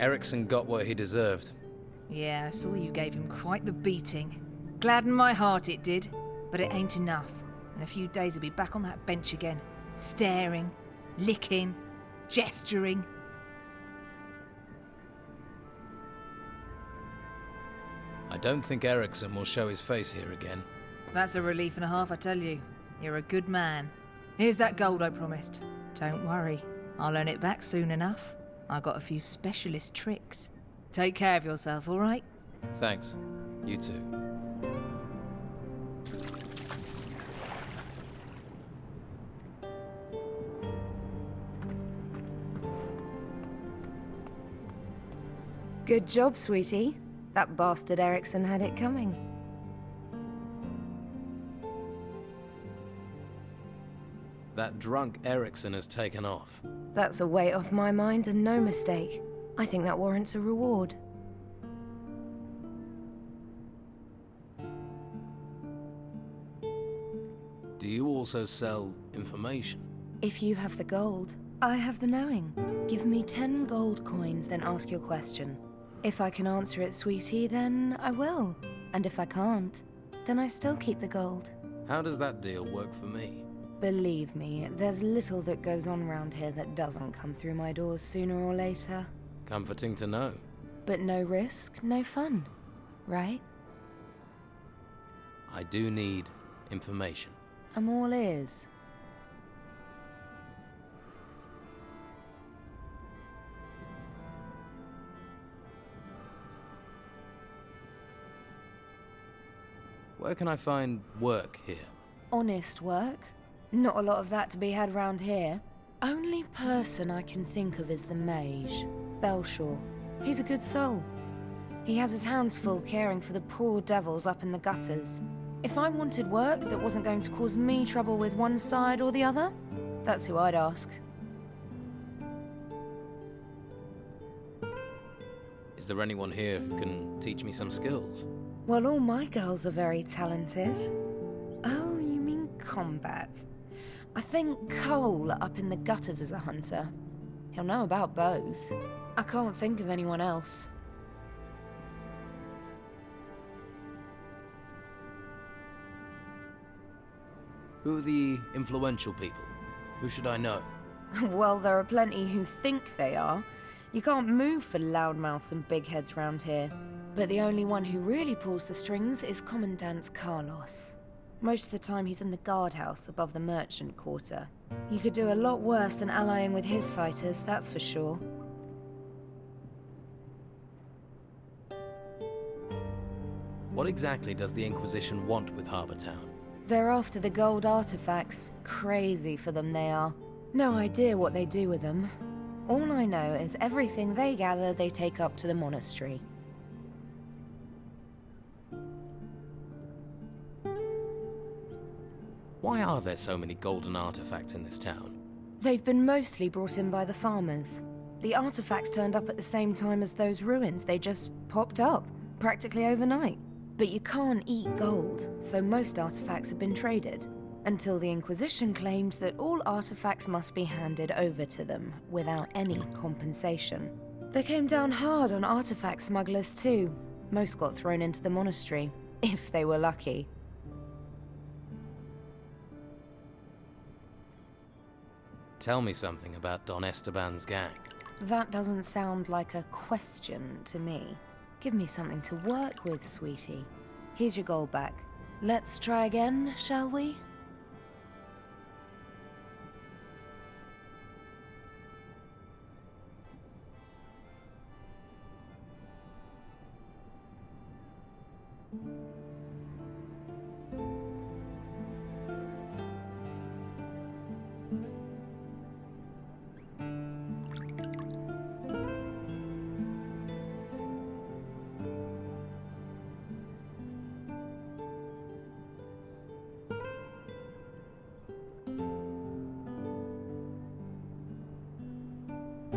Ericsson got what he deserved. Yeah, I saw you gave him quite the beating. Gladdened my heart it did, but it ain't enough. In a few days he'll be back on that bench again, staring, licking, gesturing. I don't think Ericsson will show his face here again. That's a relief and a half, I tell you. You're a good man. Here's that gold I promised. Don't worry, I'll earn it back soon enough. I got a few specialist tricks. Take care of yourself, all right? Thanks. You too. Good job, sweetie. That bastard Ericsson had it coming. That drunk Ericsson has taken off. That's a weight off my mind and no mistake. I think that warrants a reward. Do you also sell information? If you have the gold, I have the knowing. Give me 10 gold coins, then ask your question. If I can answer it, sweetie, then I will. And if I can't, then I still keep the gold. How does that deal work for me? Believe me, there's little that goes on round here that doesn't come through my doors sooner or later. Comforting to know. But no risk, no fun, right? I do need information. I'm all ears. Where can I find work here? Honest work? Not a lot of that to be had round here. Only person I can think of is the mage, Belshaw. He's a good soul. He has his hands full caring for the poor devils up in the gutters. If I wanted work that wasn't going to cause me trouble with one side or the other, that's who I'd ask. Is there anyone here who can teach me some skills? Well, all my girls are very talented. Oh, you mean combat? I think Cole up in the gutters is a hunter. He'll know about bows. I can't think of anyone else. Who are the influential people? Who should I know? Well, there are plenty who think they are. You can't move for loudmouths and big heads round here. But the only one who really pulls the strings is Commandant Carlos. Most of the time he's in the guardhouse above the merchant quarter. You could do a lot worse than allying with his fighters, that's for sure. What exactly does the Inquisition want with Harbour Town? They're after the gold artifacts. Crazy for them they are. No idea what they do with them. All I know is everything they gather they take up to the monastery. Why are there so many golden artifacts in this town? They've been mostly brought in by the farmers. The artifacts turned up at the same time as those ruins. They just popped up, practically overnight. But you can't eat gold, so most artifacts have been traded. Until the Inquisition claimed that all artifacts must be handed over to them, without any compensation. They came down hard on artifact smugglers too. Most got thrown into the monastery, if they were lucky. Tell me something about Don Esteban's gang. That doesn't sound like a question to me. Give me something to work with, sweetie. Here's your gold back. Let's try again, shall we?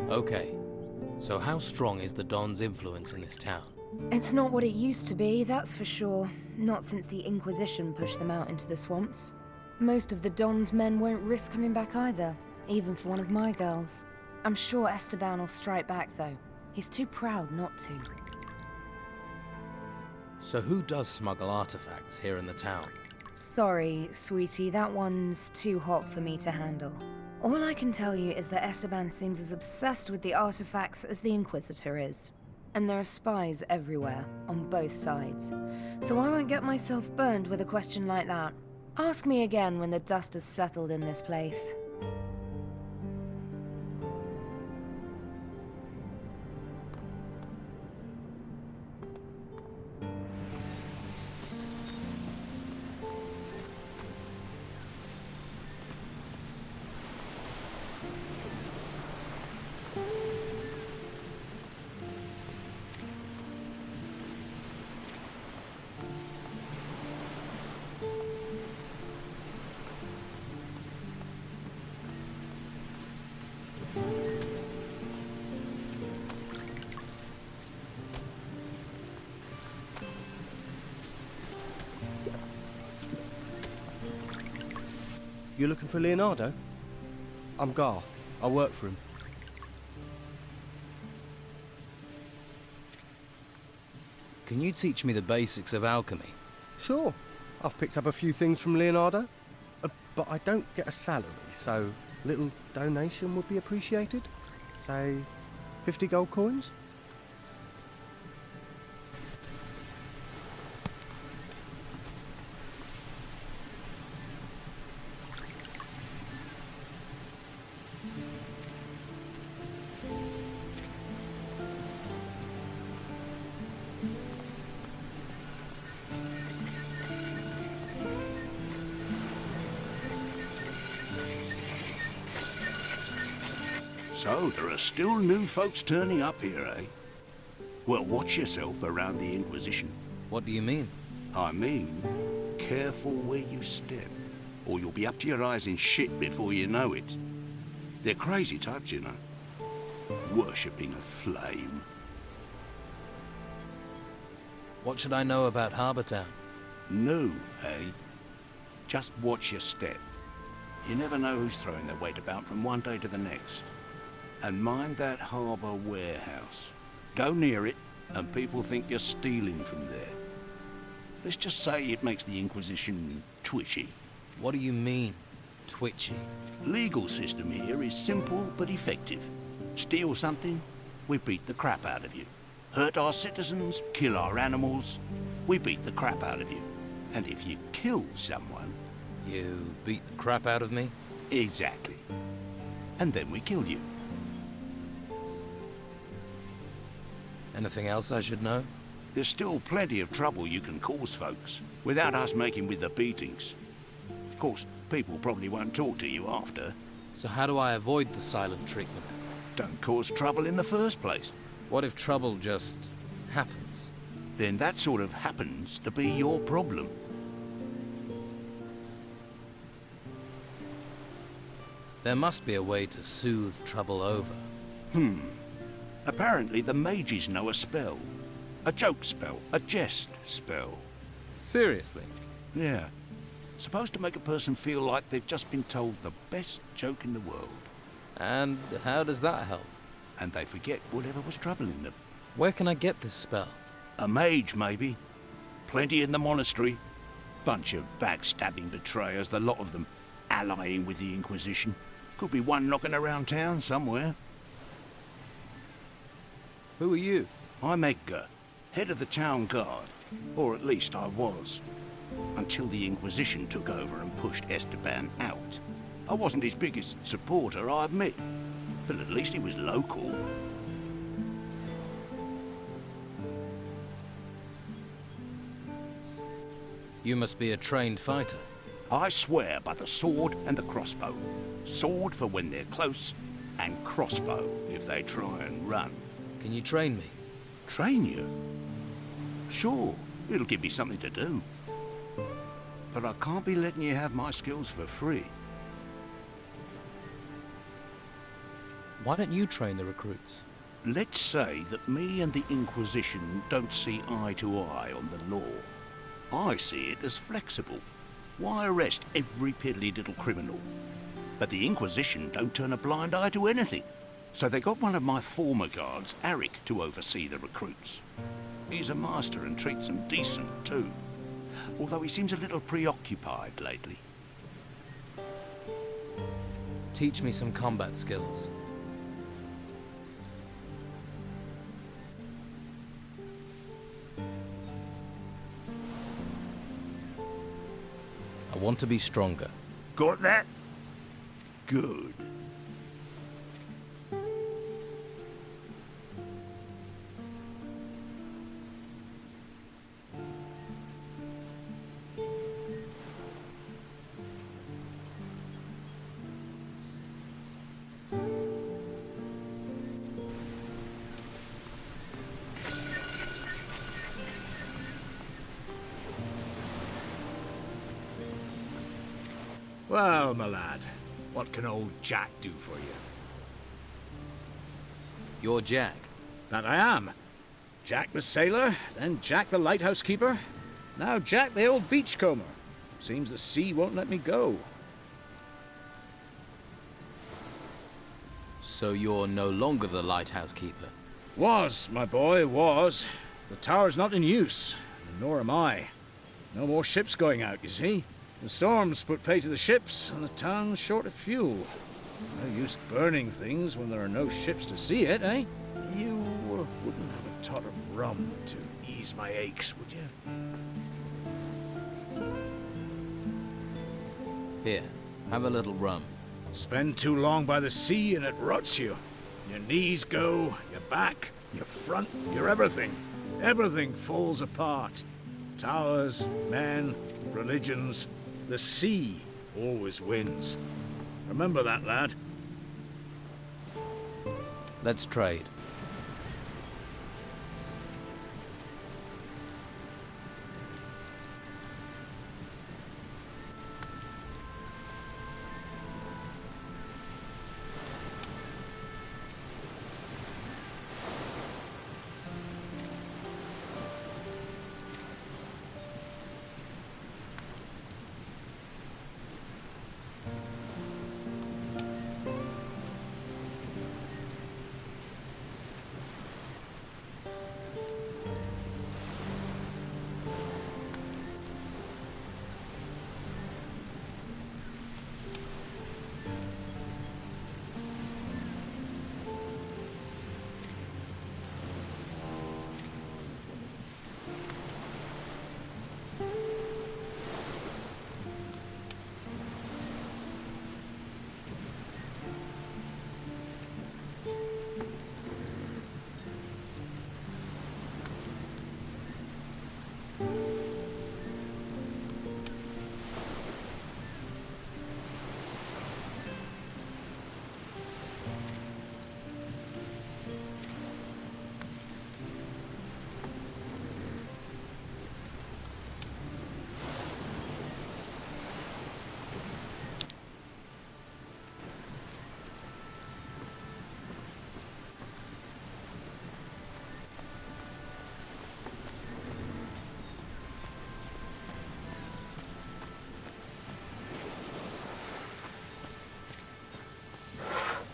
Okay, so how strong is the Don's influence in this town? It's not what it used to be, that's for sure. Not since the Inquisition pushed them out into the swamps. Most of the Don's men won't risk coming back either, even for one of my girls. I'm sure Esteban will strike back though. He's too proud not to. So who does smuggle artifacts here in the town? Sorry, sweetie, that one's too hot for me to handle. All I can tell you is that Esteban seems as obsessed with the artifacts as the Inquisitor is. And there are spies everywhere, on both sides. So I won't get myself burned with a question like that. Ask me again when the dust has settled in this place. You looking for Leonardo? I'm Garth. I work for him. Can you teach me the basics of alchemy? Sure. I've picked up a few things from Leonardo. But I don't get a salary, so a little donation would be appreciated. Say, 50 gold coins? So, there are still new folks turning up here, eh? Well, watch yourself around the Inquisition. What do you mean? I mean, careful where you step, or you'll be up to your eyes in shit before you know it. They're crazy types, you know. Worshipping a flame. What should I know about Harbour Town? No, eh? Just watch your step. You never know who's throwing their weight about from one day to the next. And mind that harbour warehouse. Go near it, and people think you're stealing from there. Let's just say it makes the Inquisition twitchy. What do you mean, twitchy? Legal system here is simple but effective. Steal something, we beat the crap out of you. Hurt our citizens, kill our animals, we beat the crap out of you. And if you kill someone... You beat the crap out of me? Exactly. And then we kill you. Anything else I should know? There's still plenty of trouble you can cause folks, without us making with the beatings. Of course, people probably won't talk to you after. So how do I avoid the silent treatment? Don't cause trouble in the first place. What if trouble just happens? Then that sort of happens to be your problem. There must be a way to soothe trouble over. Apparently the mages know a spell. A joke spell, a jest spell. Seriously? Yeah. Supposed to make a person feel like they've just been told the best joke in the world. And how does that help? And they forget whatever was troubling them. Where can I get this spell? A mage, maybe. Plenty in the monastery. Bunch of backstabbing betrayers, the lot of them allying with the Inquisition. Could be one knocking around town somewhere. Who are you? I'm Edgar, head of the town guard. Or at least I was. Until the Inquisition took over and pushed Esteban out. I wasn't his biggest supporter, I admit. But at least he was local. You must be a trained fighter. I swear by the sword and the crossbow. Sword for when they're close, and crossbow if they try and run. Can you train me? Train you? Sure, it'll give me something to do. But I can't be letting you have my skills for free. Why don't you train the recruits? Let's say that me and the Inquisition don't see eye to eye on the law. I see it as flexible. Why arrest every piddly little criminal? But the Inquisition don't turn a blind eye to anything. So they got one of my former guards, Eric, to oversee the recruits. He's a master and treats them decent, too. Although he seems a little preoccupied lately. Teach me some combat skills. I want to be stronger. Got that? Good. Well, my lad, what can old Jack do for you? You're Jack. That I am. Jack the sailor, then Jack the lighthouse keeper, now Jack the old beachcomber. Seems the sea won't let me go. So you're no longer the lighthouse keeper? Was, my boy, was. The tower's not in use, and nor am I. No more ships going out, you see. The storms put pay to the ships, and the town's short of fuel. No use burning things when there are no ships to see it, eh? You wouldn't have a tot of rum to ease my aches, would you? Here, have a little rum. Spend too long by the sea and it rots you. Your knees go, your back, your front, your everything. Everything falls apart. Towers, men, religions. The sea always wins. Remember that, lad. Let's trade.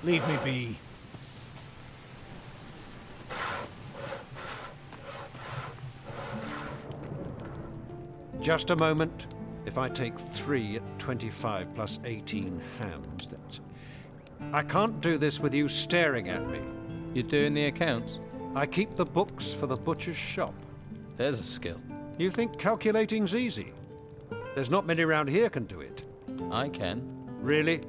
Leave me be. Just a moment. If I take 3 at 25 plus 18 hams, that's... I can't do this with you staring at me. You're doing the accounts? I keep the books for the butcher's shop. There's a skill. You think calculating's easy? There's not many around here can do it. I can. Really?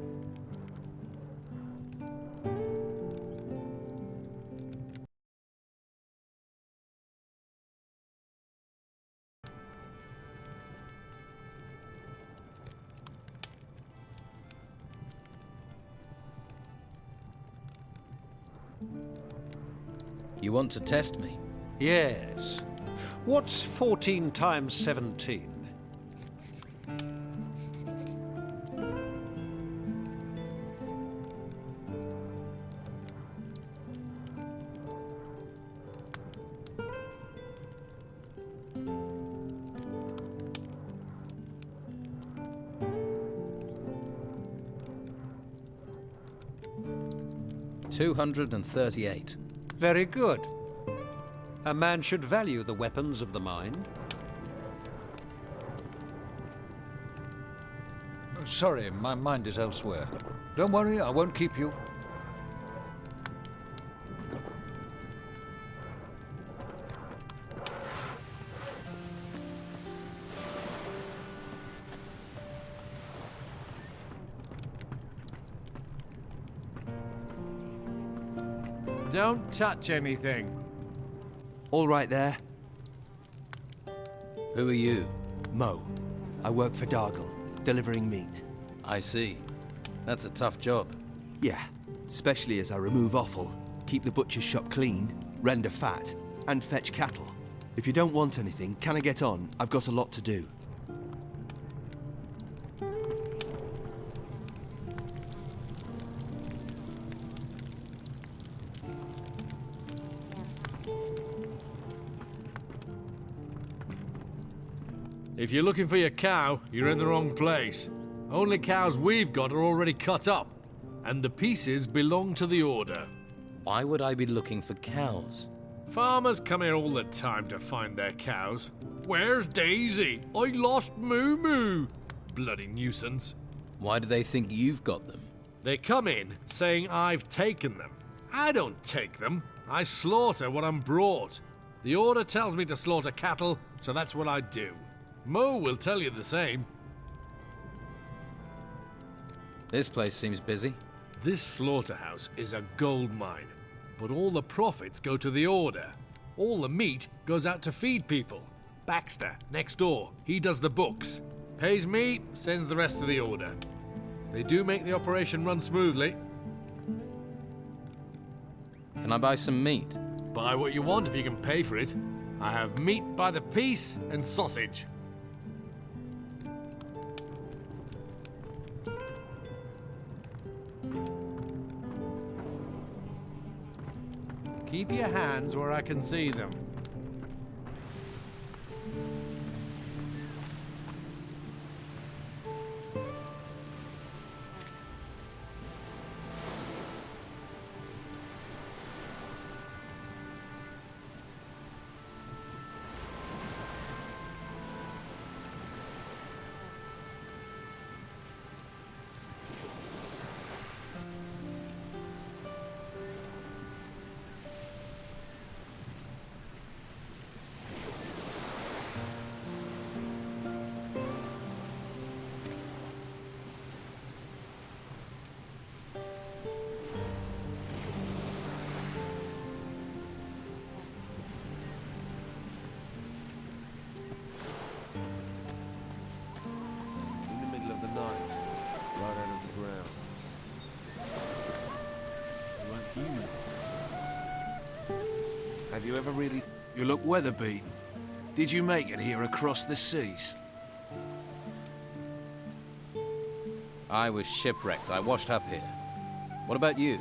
You want to test me? Yes. What's 14 times 17? 238. Very good. A man should value the weapons of the mind. Sorry, my mind is elsewhere. Don't worry, I won't keep you. Don't touch anything. All right there. Who are you? Mo. I work for Dargle, delivering meat. I see. That's a tough job. Yeah, especially as I remove offal, keep the butcher's shop clean, render fat, and fetch cattle. If you don't want anything, can I get on? I've got a lot to do. If you're looking for your cow, you're in the wrong place. Only cows we've got are already cut up, and the pieces belong to the order. Why would I be looking for cows? Farmers come here all the time to find their cows. Where's Daisy? I lost Moo Moo. Bloody nuisance. Why do they think you've got them? They come in saying I've taken them. I don't take them. I slaughter what I'm brought. The order tells me to slaughter cattle, so that's what I do. Mo will tell you the same. This place seems busy. This slaughterhouse is a gold mine, but all the profits go to the order. All the meat goes out to feed people. Baxter, next door, he does the books. Pays me, sends the rest to the order. They do make the operation run smoothly. Can I buy some meat? Buy what you want if you can pay for it. I have meat by the piece and sausage. Keep your hands where I can see them. Have you ever really... You look weather-beaten. Did you make it here across the seas? I was shipwrecked. I washed up here. What about you?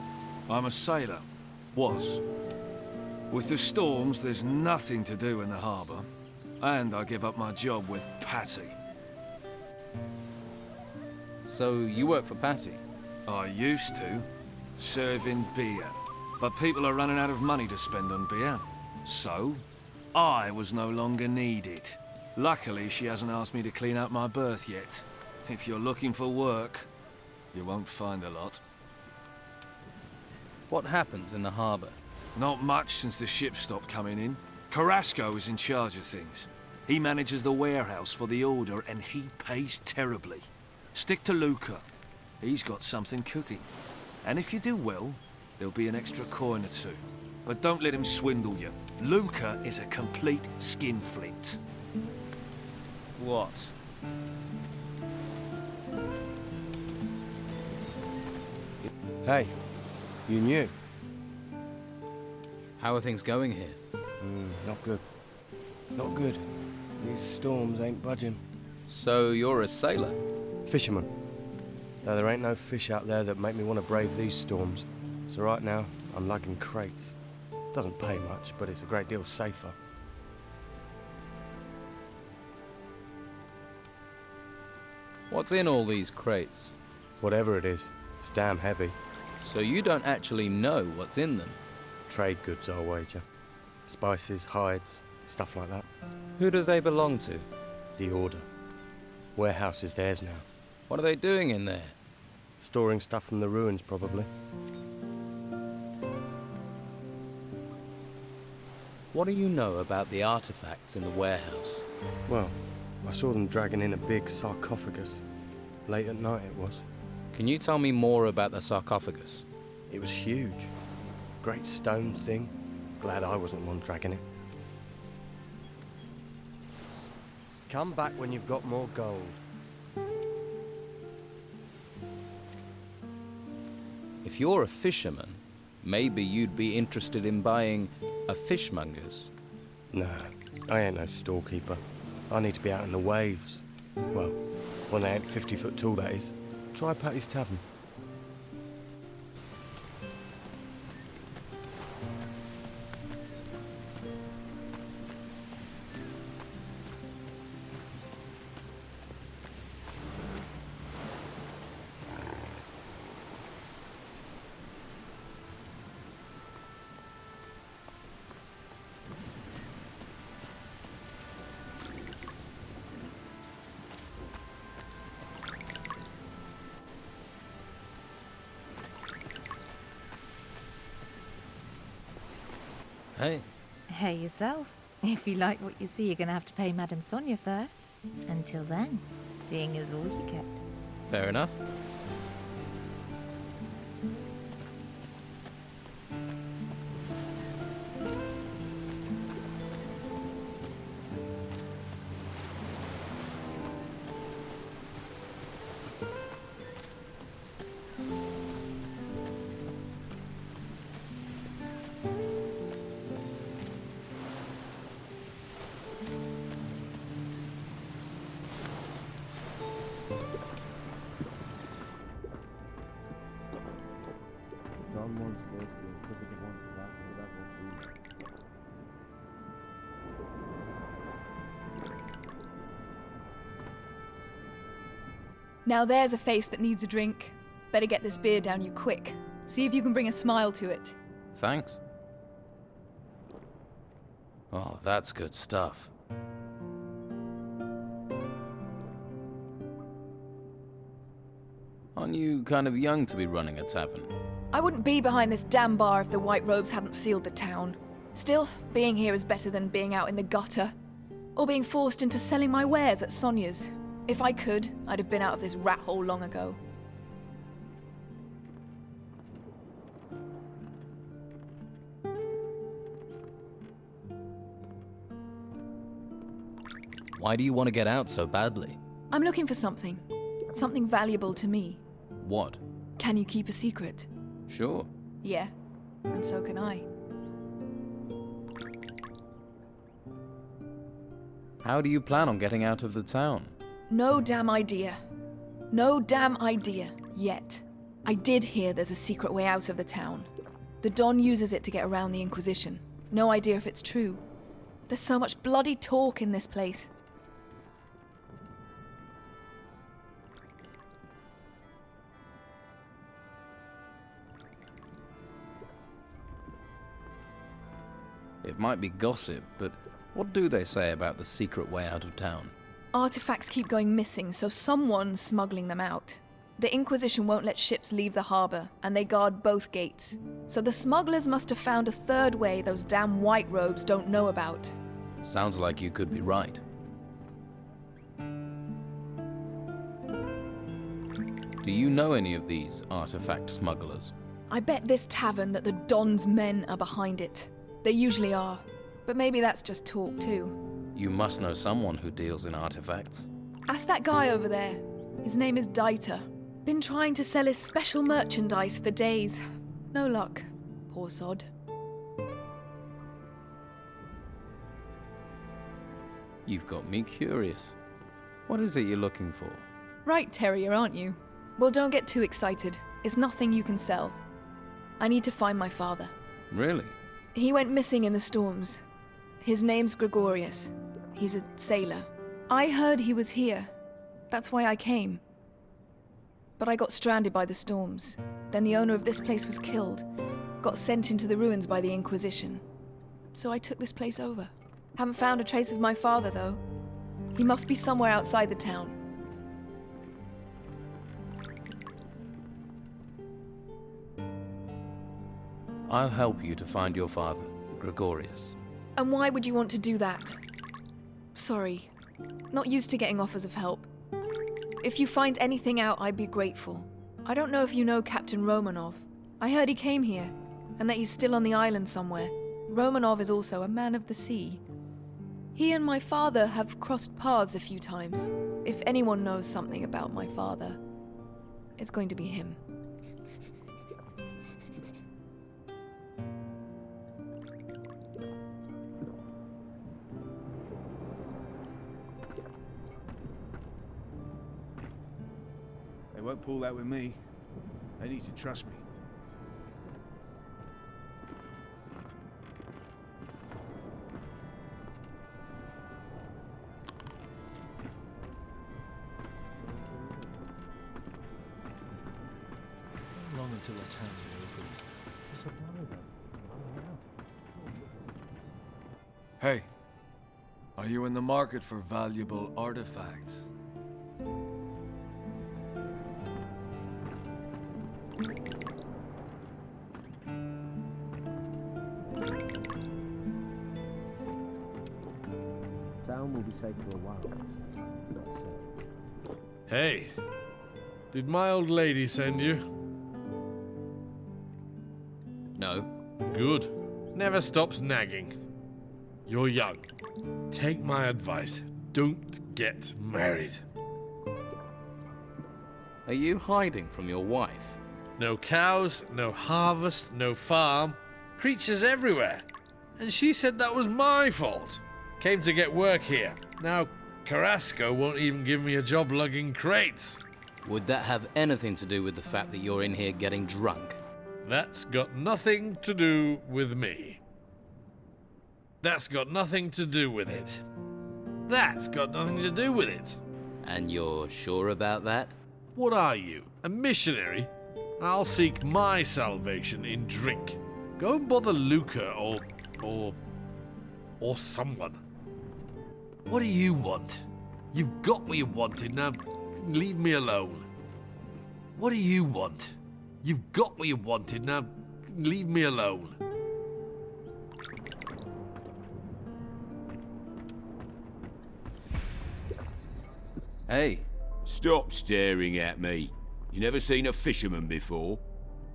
I'm a sailor. Was. With the storms, there's nothing to do in the harbour. And I give up my job with Patty. So you work for Patty? I used to. Serving beer. But people are running out of money to spend on beer. So, I was no longer needed. Luckily, she hasn't asked me to clean out my berth yet. If you're looking for work, you won't find a lot. What happens in the harbour? Not much since the ships stopped coming in. Carrasco is in charge of things. He manages the warehouse for the order, and he pays terribly. Stick to Luca. He's got something cooking. And if you do well, there'll be an extra coin or two. But don't let him swindle you. Luca is a complete skinflint. What? Hey, you knew. How are things going here? Not good. Not good. These storms ain't budging. So you're a sailor? Fisherman. Though there ain't no fish out there that make me want to brave these storms. So right now, I'm lugging crates. Doesn't pay much, but it's a great deal safer. What's in all these crates? Whatever it is, it's damn heavy. So you don't actually know what's in them? Trade goods, I'll wager. Spices, hides, stuff like that. Who do they belong to? The Order. Warehouse is theirs now. What are they doing in there? Storing stuff from the ruins, probably. What do you know about the artifacts in the warehouse? Well, I saw them dragging in a big sarcophagus. Late at night it was. Can you tell me more about the sarcophagus? It was huge. Great stone thing. Glad I wasn't the one dragging it. Come back when you've got more gold. If you're a fisherman, maybe you'd be interested in buying a fishmonger's. Nah, I ain't no storekeeper. I need to be out in the waves. Well, when they ain't 50 foot tall, that is. Try Patty's Tavern. Hey, Hey yourself. If you like what you see, you're going to have to pay Madame Sonia first. Until then, seeing is all you get. fair enough. Now there's a face that needs a drink. Better get this beer down you quick. See if you can bring a smile to it. Thanks. Oh, that's good stuff. Aren't you kind of young to be running a tavern? I wouldn't be behind this damn bar if the White Robes hadn't sealed the town. Still, being here is better than being out in the gutter. Or being forced into selling my wares at Sonia's. If I could, I'd have been out of this rat hole long ago. Why do you want to get out so badly? I'm looking for something. Something valuable to me. What? Can you keep a secret? Sure. Yeah, and so can I. How do you plan on getting out of the town? No damn idea. No damn idea, yet. I did hear there's a secret way out of the town. The Don uses it to get around the Inquisition. No idea if it's true. There's so much bloody talk in this place. It might be gossip, but what do they say about the secret way out of town? Artifacts keep going missing, so someone's smuggling them out. The Inquisition won't let ships leave the harbor, and they guard both gates. So the smugglers must have found a third way those damn White Robes don't know about. Sounds like you could be right. Do you know any of these artifact smugglers? I bet this tavern that the Don's men are behind it. They usually are. But maybe that's just talk too. You must know someone who deals in artifacts. Ask that guy over there. His name is Dieter. Been trying to sell his special merchandise for days. No luck. Poor sod. You've got me curious. What is it you're looking for? Right, Terrier, aren't you? Well, don't get too excited. It's nothing you can sell. I need to find my father. Really? He went missing in the storms. His name's Gregorius. He's a sailor. I heard he was here. That's why I came. but I got stranded by the storms. Then the owner of this place was killed. Got sent into the ruins by the Inquisition. So I took this place over. Haven't found a trace of my father, though. He must be somewhere outside the town. I'll help you to find your father, Gregorius. And why would you want to do that? Sorry. Not used to getting offers of help. If you find anything out, I'd be grateful. I don't know if you know Captain Romanov. I heard he came here, and that he's still on the island somewhere. Romanov is also a man of the sea. He and my father have crossed paths a few times. If anyone knows something about my father, it's going to be him. They won't pull that with me. They need to trust me. Long until the town opens. Hey, are you in the market for valuable artifacts? Town will be safe for a while. Hey, did my old lady send you? No. Good. Never stops nagging. You're young. Take my advice. Don't get married. Are you hiding from your wife? No cows, no harvest, no farm. Creatures everywhere. And she said that was my fault. Came to get work here. Now Carrasco won't even give me a job lugging crates. Would that have anything to do with the fact that you're in here getting drunk? That's got nothing to do with me. That's got nothing to do with it. That's got nothing to do with it. And you're sure about that? What are you, a missionary? I'll seek my salvation in drink. Go and bother Luca or someone. What do you want? You've got what you wanted, now leave me alone. What do you want? You've got what you wanted, now leave me alone. Hey. Stop staring at me. You never seen a fisherman before?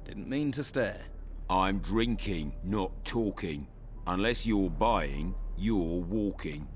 Didn't mean to stare. I'm drinking, not talking. Unless you're buying, you're walking.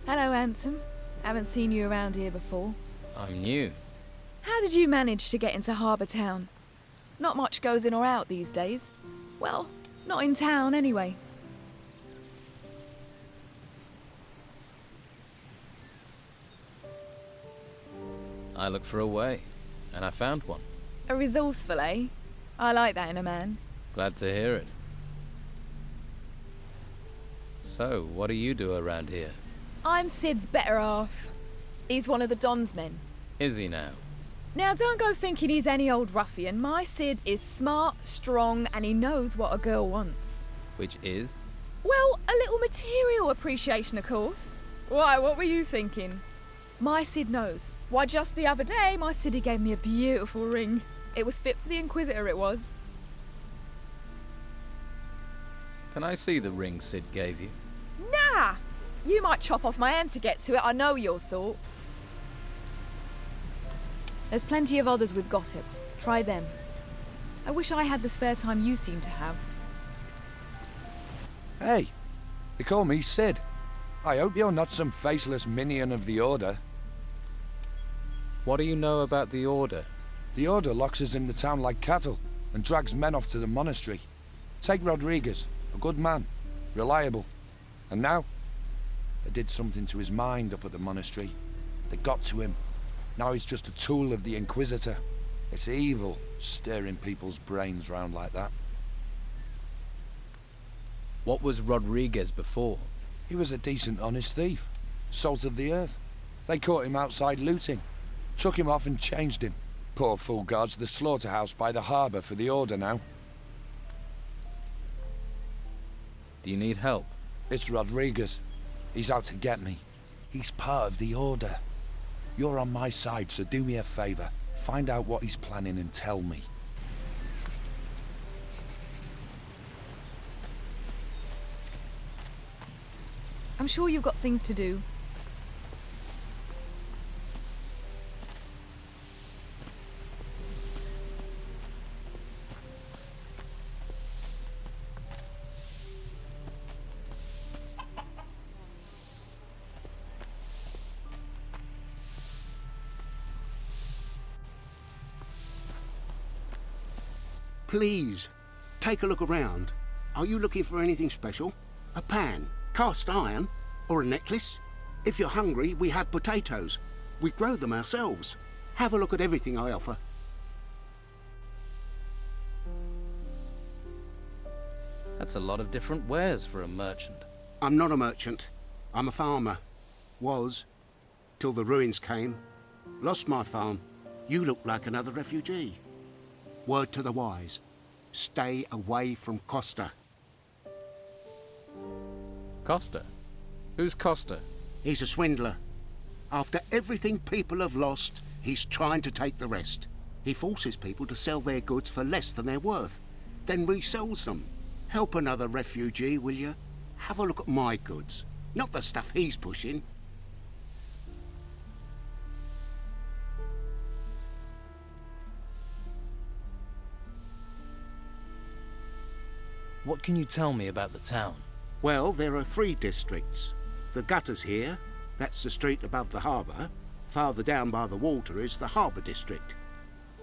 Hello, handsome. Haven't seen you around here before. I'm new. How did you manage to get into Harbour Town? Not much goes in or out these days. Well, not in town anyway. I looked for a way, and I found one. A resourceful, eh? I like that in a man. Glad to hear it. So, what do you do around here? I'm Sid's better half. He's one of the Don's men. Is he now? Now, don't go thinking he's any old ruffian. My Sid is smart, strong, and he knows what a girl wants. Which is? Well, a little material appreciation, of course. Why, what were you thinking? My Sid knows. Why, just the other day, my Siddy gave me a beautiful ring. It was fit for the Inquisitor, it was. Can I see the ring Sid gave you? Nah! You might chop off my hand to get to it, I know your sort. There's plenty of others with gossip. Try them. I wish I had the spare time you seem to have. Hey, They call me Sid. I hope you're not some faceless minion of the Order. What do you know about the Order? The Order locks us in the town like cattle and drags men off to the monastery. Take Rodriguez, a good man, reliable. And now, they did something to his mind up at the monastery. They got to him. Now he's just a tool of the Inquisitor. It's evil, stirring people's brains round like that. What was Rodriguez before? He was a decent, honest thief. Salt of the earth. They caught him outside looting. Took him off and changed him. Poor fool guards the slaughterhouse by the harbour for the Order now. Do you need help? It's Rodriguez. He's out to get me. He's part of the Order. You're on my side, so do me a favour. Find out what he's planning and tell me. I'm sure you've got things to do. Please, take a look around. Are you looking for anything special? A pan, cast iron, or a necklace? If you're hungry, we have potatoes. We grow them ourselves. Have a look at everything I offer. That's a lot of different wares for a merchant. I'm not a merchant. I'm a farmer. Was, till the ruins came. Lost my farm. You look like another refugee. Word to the wise. Stay away from Costa. Costa? Who's Costa? He's a swindler. After everything people have lost, he's trying to take the rest. He forces people to sell their goods for less than they're worth, then resells them. Help another refugee, will you? Have a look at my goods, not the stuff he's pushing. What can you tell me about the town? Well, there are 3 districts. The gutters here, that's the street above the harbour. Farther down by the water is the harbour district.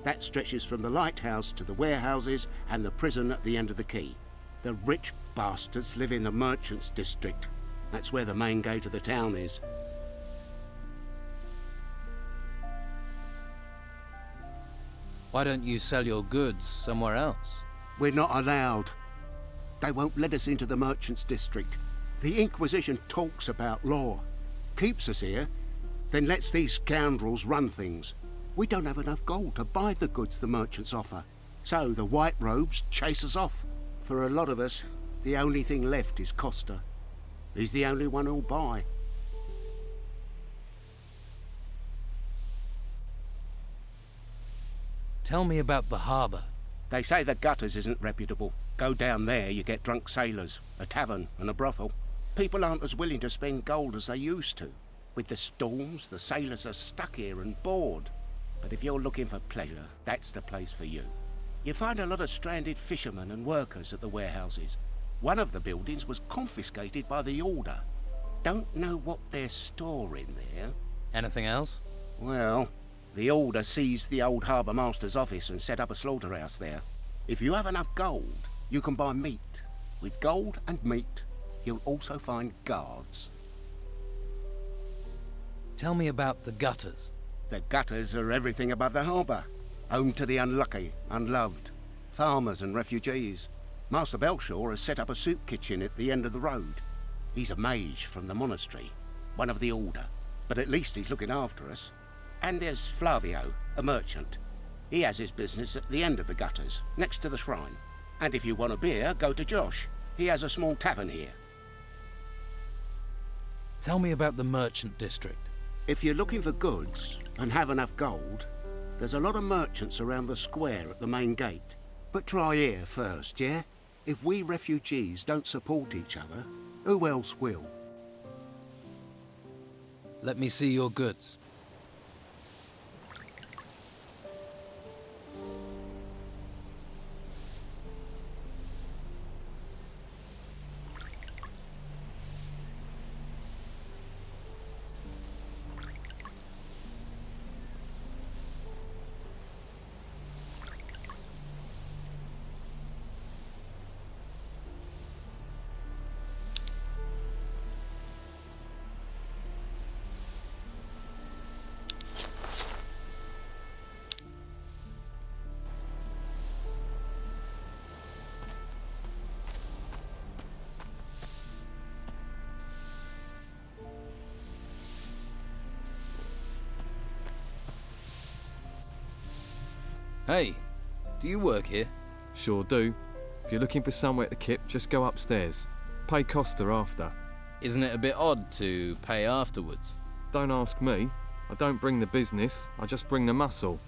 That stretches from the lighthouse to the warehouses and the prison at the end of the quay. The rich bastards live in the merchants' district. That's where the main gate of the town is. Why don't you sell your goods somewhere else? We're not allowed. They won't let us into the merchants' district. The Inquisition talks about law, keeps us here, then lets these scoundrels run things. We don't have enough gold to buy the goods the merchants offer, so the white robes chase us off. For a lot of us, the only thing left is Costa. He's the only one who'll buy. Tell me about the harbour. They say the gutters isn't reputable. Go down there, you get drunk sailors, a tavern and a brothel. People aren't as willing to spend gold as they used to. With the storms, the sailors are stuck here and bored. But if you're looking for pleasure, that's the place for you. You find a lot of stranded fishermen and workers at the warehouses. One of the buildings was confiscated by the Order. Don't know what they're storing there. Anything else? Well, the Order seized the old harbour master's office and set up a slaughterhouse there. If you have enough gold, you can buy meat. With gold and meat, you'll also find guards. Tell me about the gutters. The gutters are everything above the harbour. Home to the unlucky, unloved, farmers and refugees. Master Belshaw has set up a soup kitchen at the end of the road. He's a mage from the monastery, one of the Order, but at least he's looking after us. And there's Flavio, a merchant. He has his business at the end of the gutters, next to the shrine. And if you want a beer, go to Josh. He has a small tavern here. Tell me about the merchant district. If you're looking for goods and have enough gold, there's a lot of merchants around the square at the main gate. But try here first, yeah? If we refugees don't support each other, who else will? Let me see your goods. Hey, do you work here? Sure do. If you're looking for somewhere to kip, just go upstairs. Pay Costa after. Isn't it a bit odd to pay afterwards? Don't ask me. I don't bring the business, I just bring the muscle.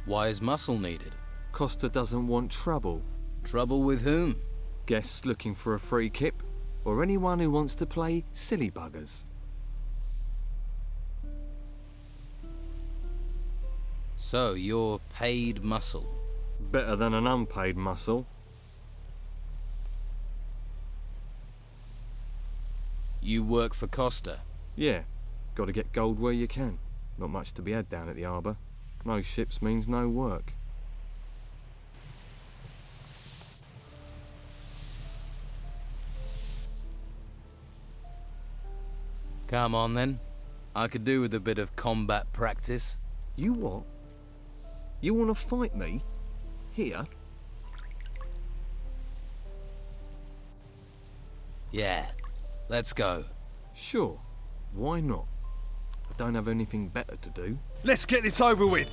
Why is muscle needed? Costa doesn't want trouble. Trouble with whom? Guests looking for a free kip, or anyone who wants to play silly buggers. So, you're paid muscle. Better than an unpaid muscle. You work for Costa? Yeah, got to get gold where you can. Not much to be had down at the harbour. No ships means no work. Come on then. I could do with a bit of combat practice. You what? You want to fight me? Here? Yeah, let's go. Sure, why not? I don't have anything better to do. Let's get this over with!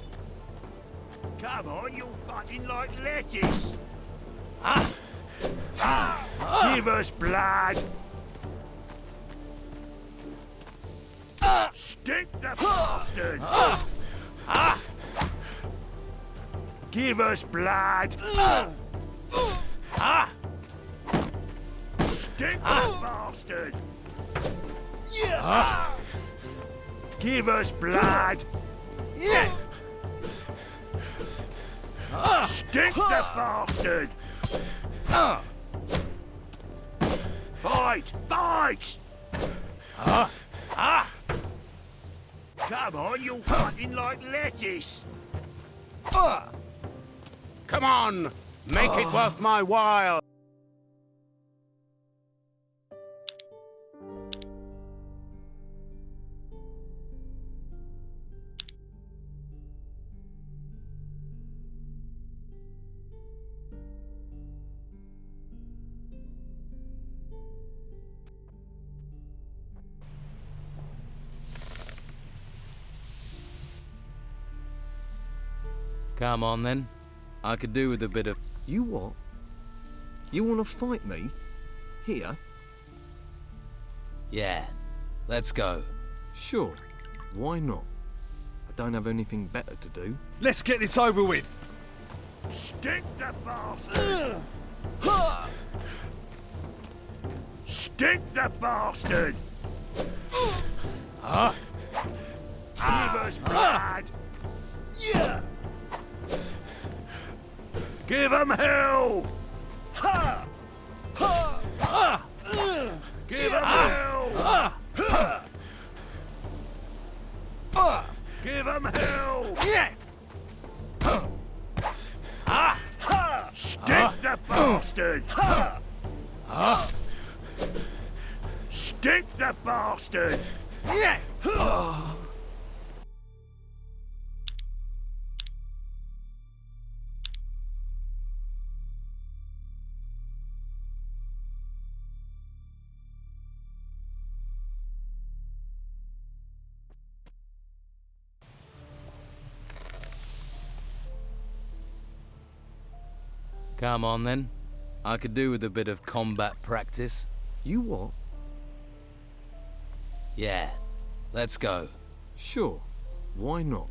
Come on, you're fighting like lettuce! Give us blood! Stick the bastard! Give us blood! Stick the bastard! Give us blood! Stick the bastard! Fight! Fight! Come on, you're fighting like lettuce! Come on! Make it worth my while! Come on then. I could do with a bit of... You what? You want to fight me? Here? Yeah, let's go. Sure, why not? I don't have anything better to do. Let's get this over with! Stick the bastard! Stick the bastard! Give us blood! Give 'em hell! Give 'em hell! Give 'em hell! Stick the bastard! Stick the bastard! Come on then. I could do with a bit of combat practice. You what? Yeah, let's go. Sure, why not?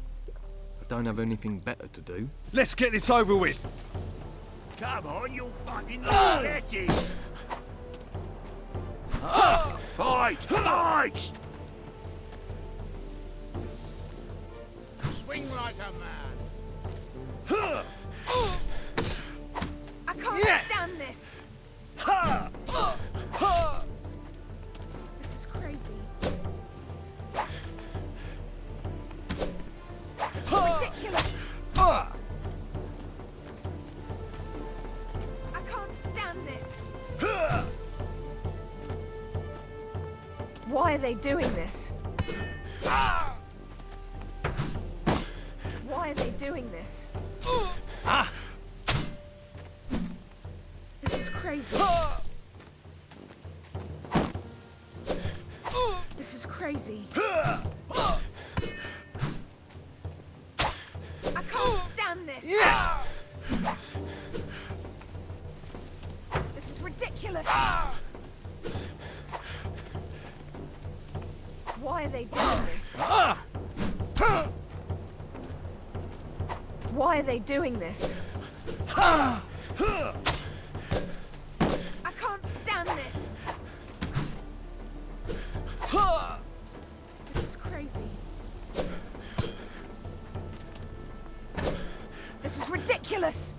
I don't have anything better to do. Let's get this over with! Come on, you're fighting like lettuce! Fight! Fight! Swing like a man! I can't stand this! This is crazy. It's ridiculous! I can't stand this! Why are they doing this? Why are they doing this? This is crazy. This is crazy. this? This is ridiculous. Why are they doing this? Why are they doing this? I can't stand this. This is crazy. This is ridiculous.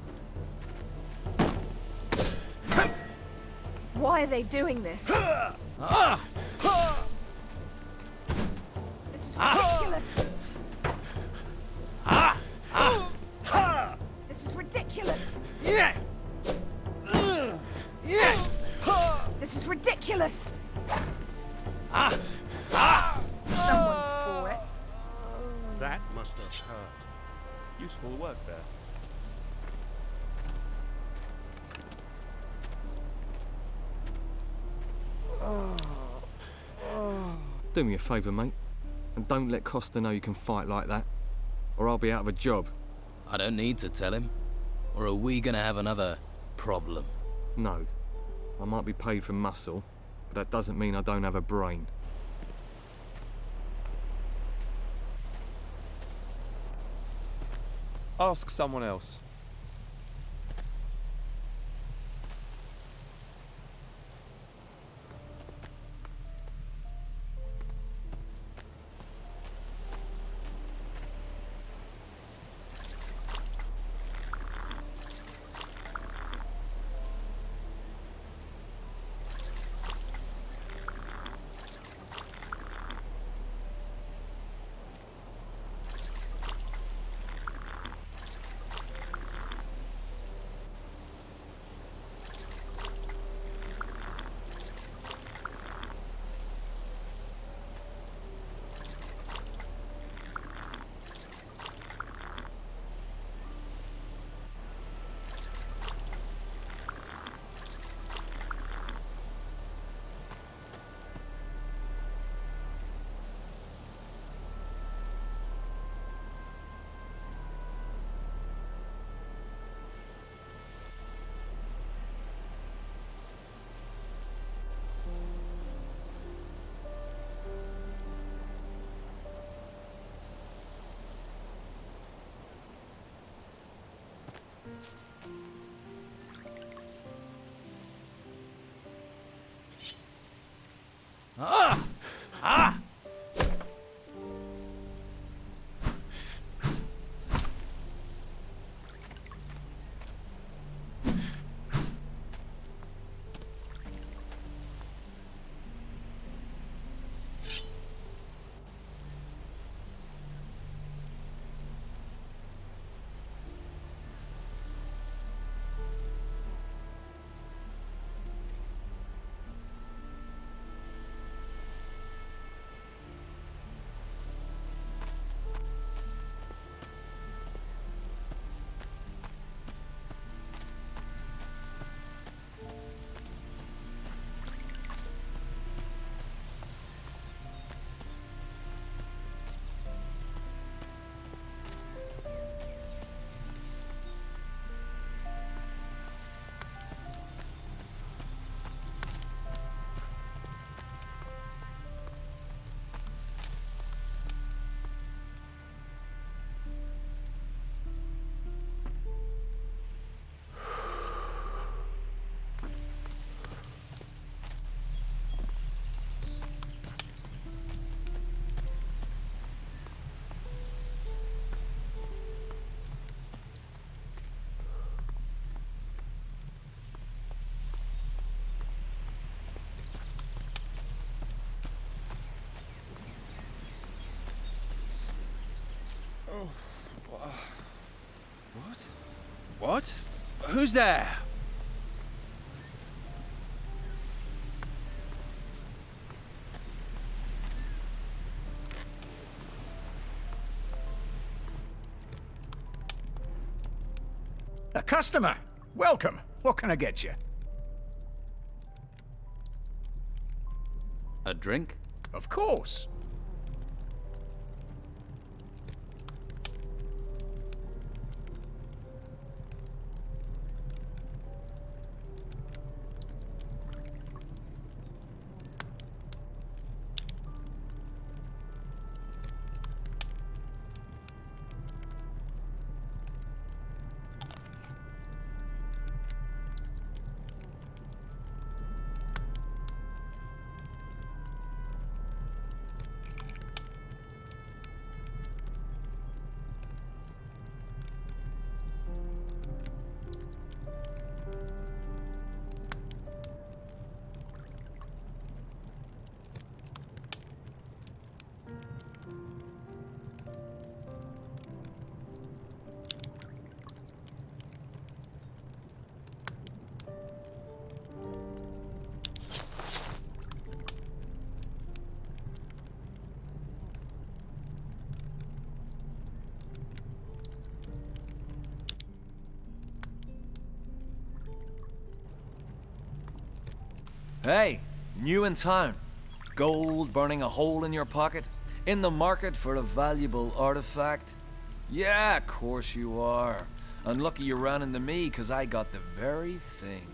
Why are they doing this? This is ridiculous. This is ridiculous. This is ridiculous. Someone's for it. That must have hurt. Useful work there. Do me a favour, mate, and don't let Costa know you can fight like that, or I'll be out of a job. I don't need to tell him. Or are we gonna have another problem? No. I might be paid for muscle, but that doesn't mean I don't have a brain. Ask someone else. What? What? Who's there? A customer. Welcome. What can I get you? A drink? Of course. Hey, new in town. Gold burning a hole in your pocket? In the market for a valuable artifact? Yeah, of course you are. And lucky you ran into me, 'cause I got the very thing.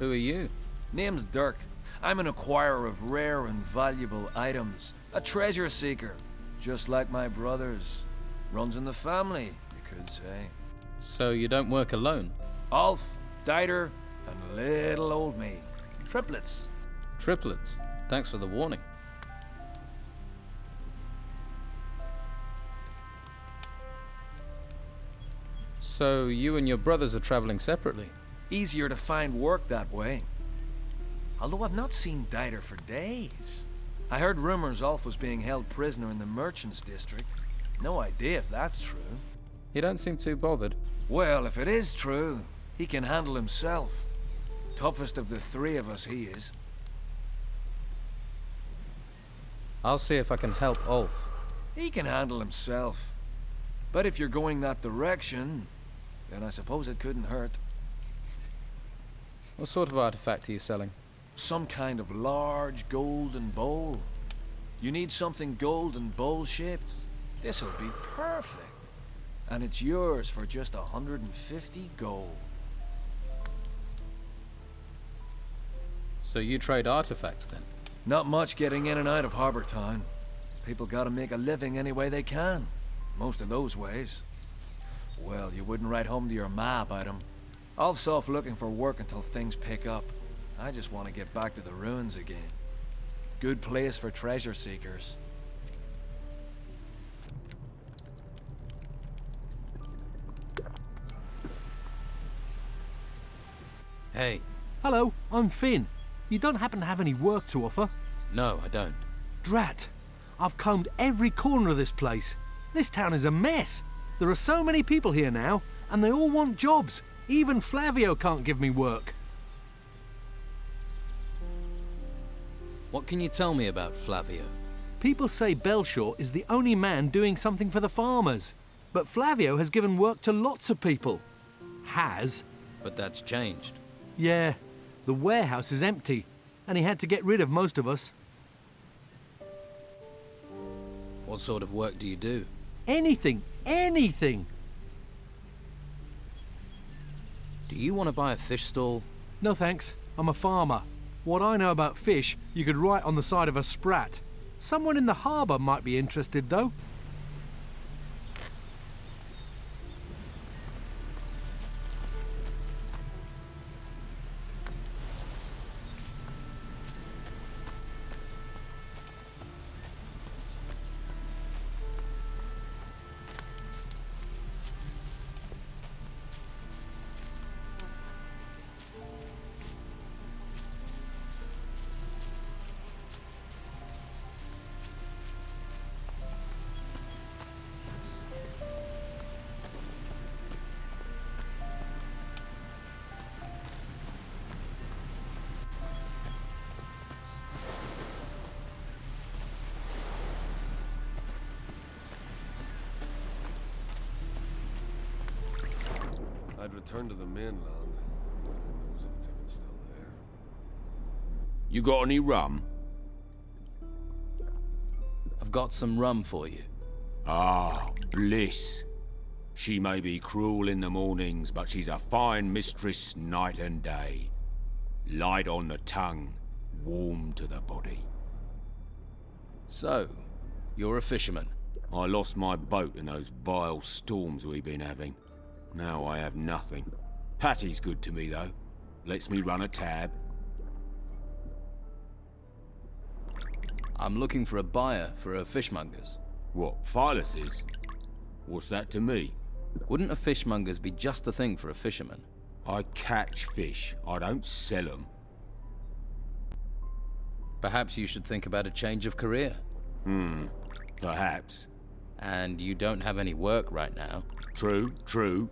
Who are you? Name's Dirk. I'm an acquirer of rare and valuable items. A treasure seeker. Just like my brothers. Runs in the family, you could say. So you don't work alone? Ulf, Dieter, and little old me. Triplets. Triplets? Thanks for the warning. So you and your brothers are traveling separately? Easier to find work that way. Although I've not seen Dieter for days. I heard rumors Ulf was being held prisoner in the Merchants District. No idea if that's true. You don't seem too bothered. Well, if it is true, he can handle himself. Toughest of the three of us, he is. I'll see if I can help Ulf. He can handle himself. But if you're going that direction, then I suppose it couldn't hurt. What sort of artifact are you selling? Some kind of large golden bowl. You need something golden bowl-shaped? This'll be perfect. And it's yours for just 150 gold. So you trade artifacts then? Not much getting in and out of Harbour Town. People gotta make a living any way they can. Most of those ways. Well, you wouldn't write home to your ma about them. Ulf's off looking for work until things pick up. I just want to get back to the ruins again. Good place for treasure seekers. Hey. Hello, I'm Finn. You don't happen to have any work to offer? No, I don't. Drat. I've combed every corner of this place. This town is a mess. There are so many people here now, and they all want jobs. Even Flavio can't give me work. What can you tell me about Flavio? People say Belshaw is the only man doing something for the farmers. But Flavio has given work to lots of people. Has. But that's changed. Yeah. The warehouse is empty, and he had to get rid of most of us. What sort of work do you do? Anything. Anything. Do you want to buy a fish stall? No thanks. I'm a farmer. What I know about fish, you could write on the side of a sprat. Someone in the harbour might be interested, though. I'd return to the mainland. Who knows if it's even still there. You got any rum? I've got some rum for you. Ah, bliss. She may be cruel in the mornings, but she's a fine mistress night and day. Light on the tongue, warm to the body. So, you're a fisherman? I lost my boat in those vile storms we've been having. Now I have nothing. Patty's good to me, though. Lets me run a tab. I'm looking for a buyer for her fishmongers. What, Philus's? What's that to me? Wouldn't a fishmonger's be just the thing for a fisherman? I catch fish. I don't sell them. Perhaps you should think about a change of career. Perhaps. And you don't have any work right now. True, true.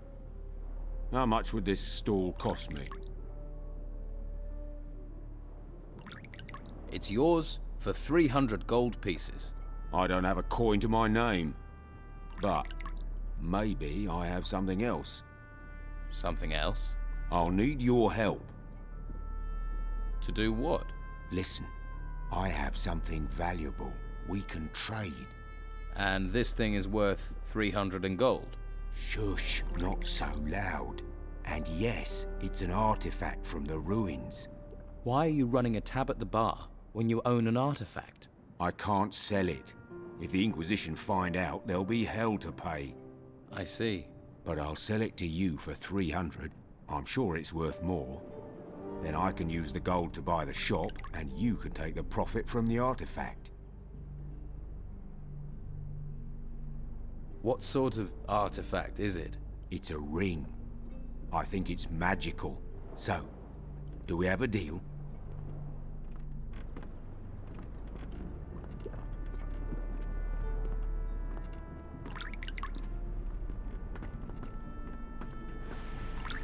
How much would this stall cost me? It's yours for 300 gold pieces. I don't have a coin to my name. But maybe I have something else. Something else? I'll need your help. To do what? Listen, I have something valuable. We can trade. And this thing is worth 300 in gold. Shush, not so loud. And yes, it's an artifact from the ruins. Why are you running a tab at the bar when you own an artifact? I can't sell it. If the Inquisition find out, there'll be hell to pay. I see. But I'll sell it to you for 300. I'm sure it's worth more. Then I can use the gold to buy the shop, and you can take the profit from the artifact. What sort of artifact is it? It's a ring. I think it's magical. So, do we have a deal?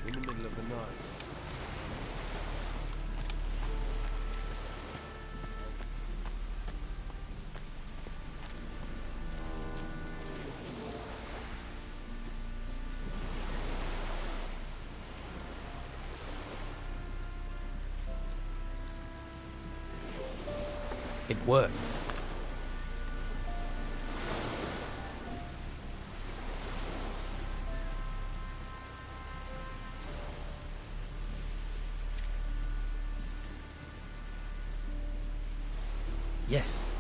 In the middle of the night. It worked. Yes.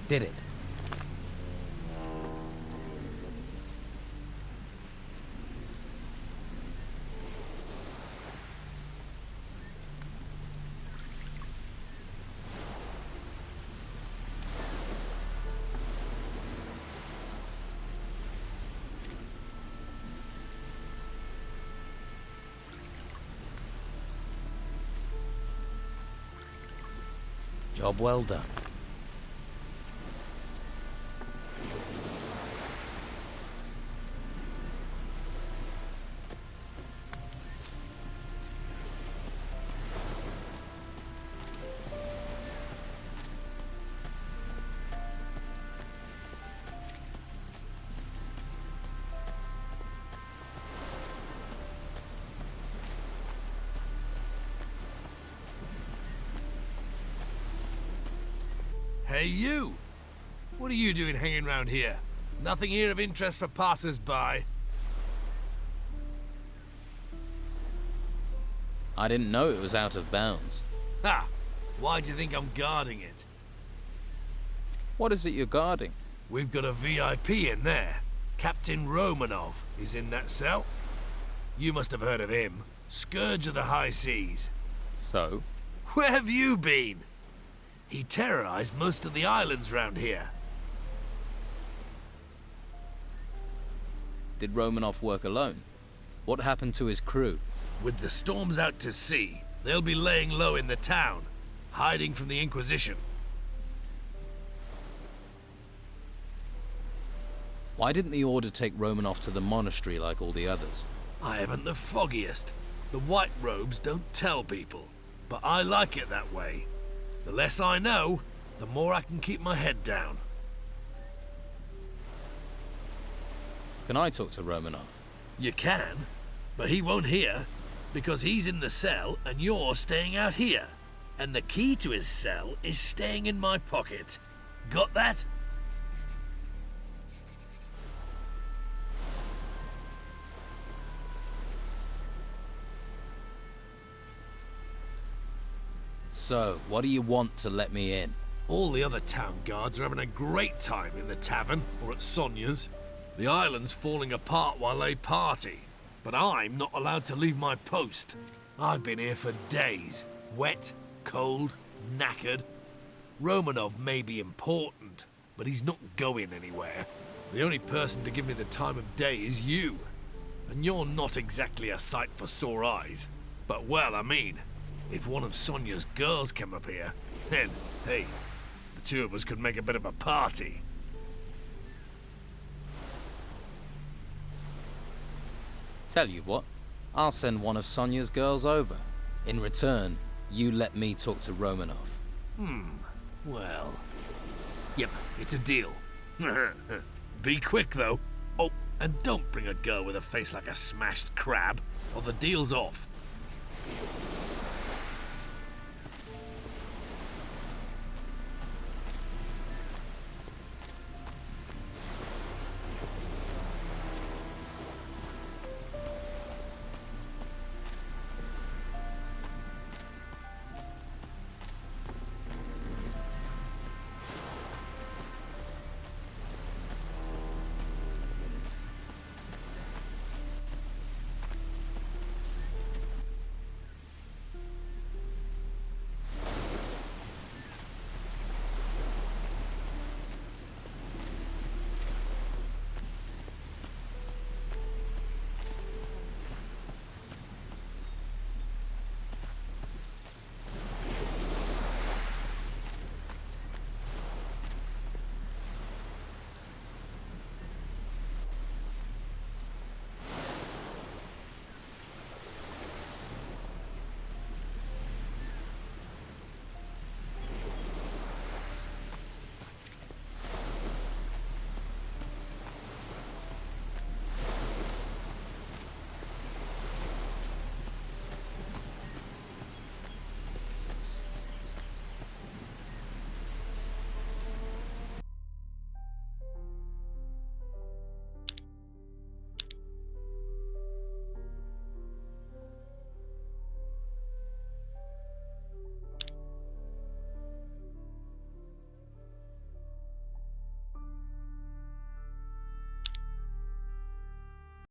Did it. Job well done. Hey, you! What are you doing hanging around here? Nothing here of interest for passers-by? I didn't know it was out of bounds. Ha! Why do you think I'm guarding it? What is it you're guarding? We've got a VIP in there. Captain Romanov is in that cell. You must have heard of him. Scourge of the high seas. So? Where have you been? He terrorized most of the islands round here. Did Romanoff work alone? What happened to his crew? With the storms out to sea, they'll be laying low in the town, hiding from the Inquisition. Why didn't the Order take Romanoff to the monastery like all the others? I haven't the foggiest. The white robes don't tell people, but I like it that way. The less I know, the more I can keep my head down. Can I talk to Romanoff? You can, but he won't hear, because he's in the cell and you're staying out here. And the key to his cell is staying in my pocket. Got that? So, what do you want to let me in? All the other town guards are having a great time in the tavern or at Sonia's. The island's falling apart while they party, but I'm not allowed to leave my post. I've been here for days, wet, cold, knackered. Romanov may be important, but he's not going anywhere. The only person to give me the time of day is you. And you're not exactly a sight for sore eyes. But well, I mean, if one of Sonia's girls came up here, then, hey, the two of us could make a bit of a party. Tell you what, I'll send one of Sonia's girls over. In return, you let me talk to Romanoff. Well... Yep, it's a deal. Be quick, though. Oh, and don't bring a girl with a face like a smashed crab, or the deal's off.